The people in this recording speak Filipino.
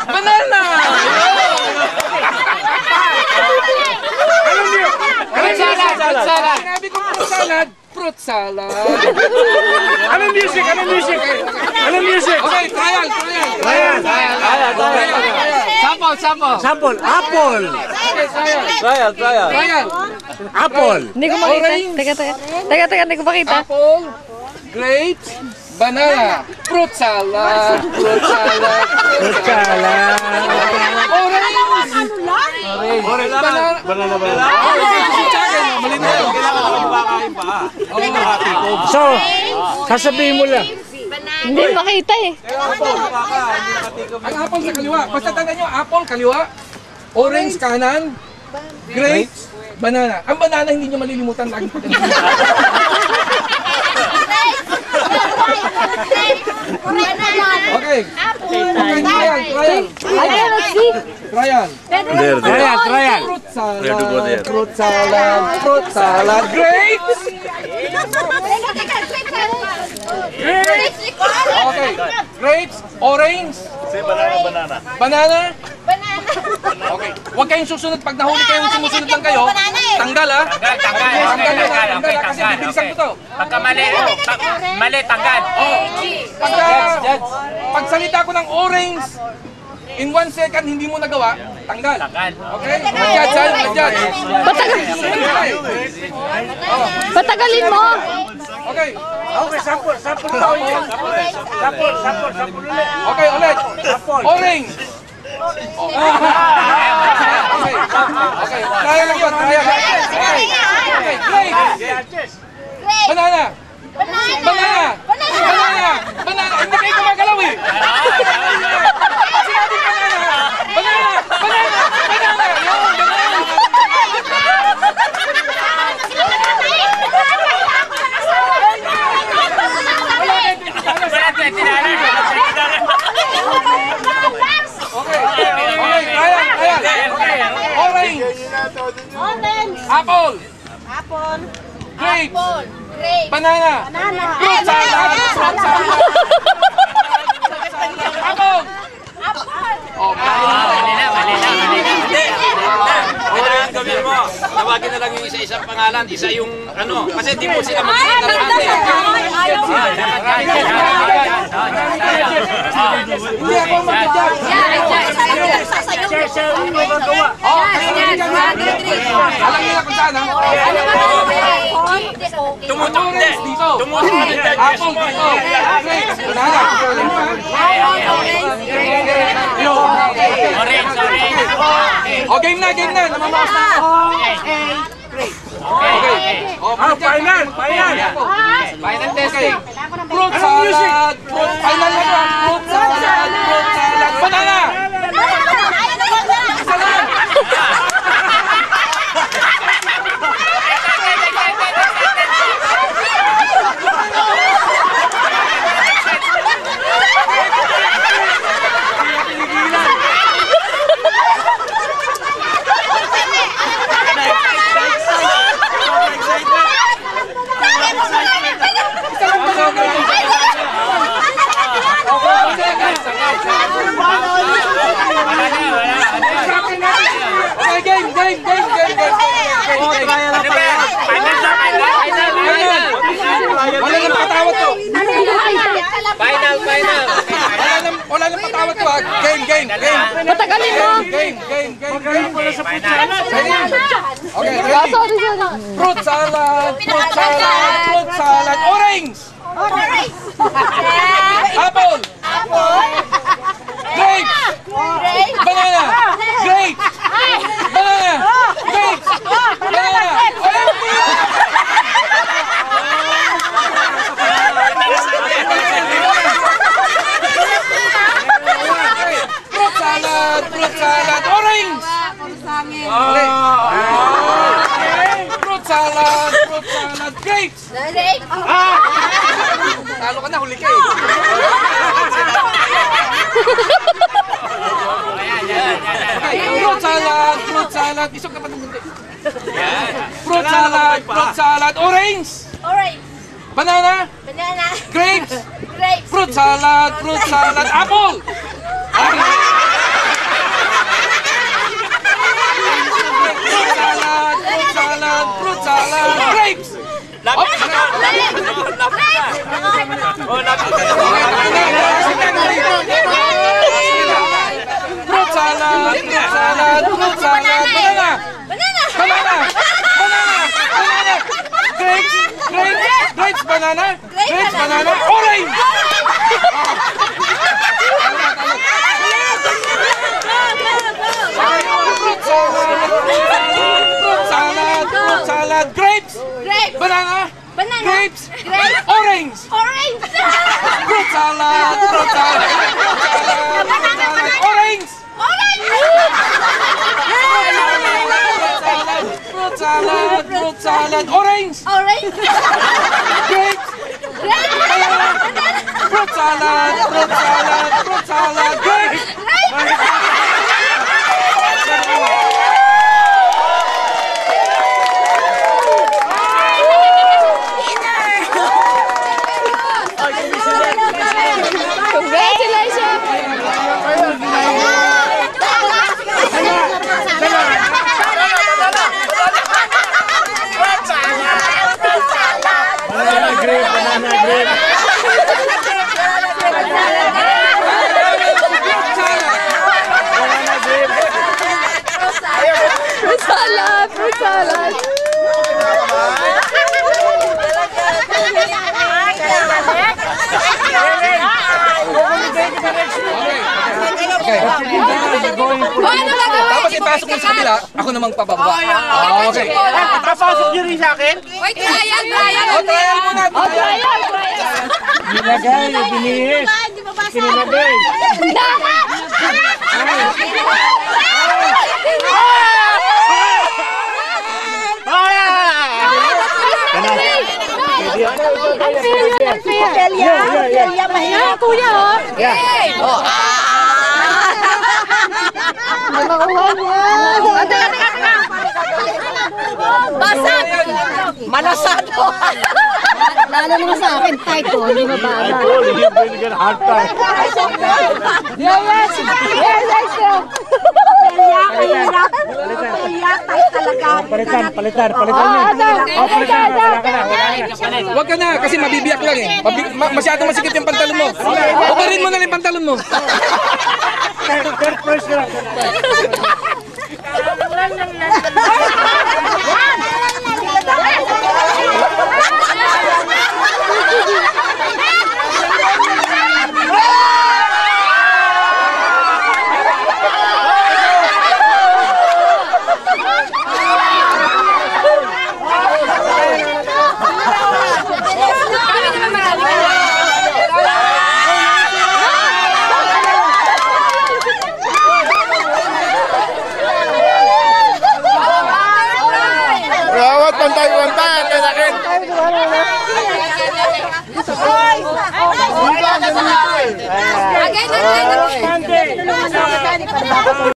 Banana! Fruit salad! Fruit salad! Sinabi ko fruit salad! Fruit salad! Anong music? Anong music? Anong music? Okay, trial! Sample. Apple. Trial! Apple. Hindi ko makita. Teka, hindi ko makita. Apple, grapes, banana, fruit salad, fruit salad, orange, banana. So, sasabihin mo lang. Hindi makita eh. Ang apple sa kaliwa. Basta tanda nyo, apple kaliwa, orange kanan, grapes, banana. Ang banana hindi nyo malilimutan lagi pag Okay. Trial. Fruit salad, grapes. Okay. Grapes, orange. Banana. Okay. Huwag kayong susunod. Pag nahuli kayong sumusunod lang kayo, tanggal ha. Tanggal kasi bibilisan ko to. Pagka mali, tanggal. Pag salita ko ng orange, in 1 second hindi mo nagawa, tanggal. Okay? Mag-judge. Patagalin mo. Okay. Okay, sample. Okay, ulit. Orange. Okay. Trial lang yun. Okay. Grapes. Banana. Hindi kayo gumagalaw eh. Sinabi banana. Apple. Grapes. Banana. Fruit salad. Apple. Kailangan gawin mo. Tawagin na lang yung isa-isang pangalan. Isa yung ano. Kasi di mo sila magkita lahat. Hindi ako mag-judge. Alam niyo na kung saan ha? Tumutuloy dito. Apple dito. Grapes. Banana. O, game na. Namamakas na ako. Okay. Final. Final testing. Fruit salad. Final na lang. Fruit salad. Banana. Isa lang. Okay, game. Wala nang patawad to. Final. Wala nang patawad to ha. Game. Patagalin mo. Game. Okay, ready? Sorry. Fruit salad. Orange. Apple. Grapes. Banana. Grapes. Fruit salad. Orange. Fruit salad. Grapes. Talo ka na, huli ka eh. Okay, fruit salad. Isog ka pa ng gunti. Fruit salad. Orange. Banana. Grapes. Fruit salad. Apple. salad, fruit salad, grapes! Lapit ka na! Lapit ka! Oh, lapit ka na! Fruit salad, fruit salad, fruit salad, banana! Banana! Grapes, grapes, banana, grapes, banana, orange! Fruit salad, grapes, banana, grapes, orange! Fruit salad, orange! Fruit salad, orange! Grapes! Fruit salad, grapes! Fruit salad. Tapos ipasok mo sa kabila, ako namang pababa. Okay. Papasok niyo rin sa akin? Wait, trial. O, trial muna. Nilagay, binihis. Kinilagay. Ophelia, mahirap. Kuya, oh. Makuha niya. Teka. Basag. Manasado. Lalo naman sa akin, tight ko, hindi mababa. Yes, Palitan niyo. Huwag ka na, kasi mabibiyak lang eh. Masyadong masikip yung pantalon mo. Ubarin mo na lang yung pantalon mo. Third first lang. Again.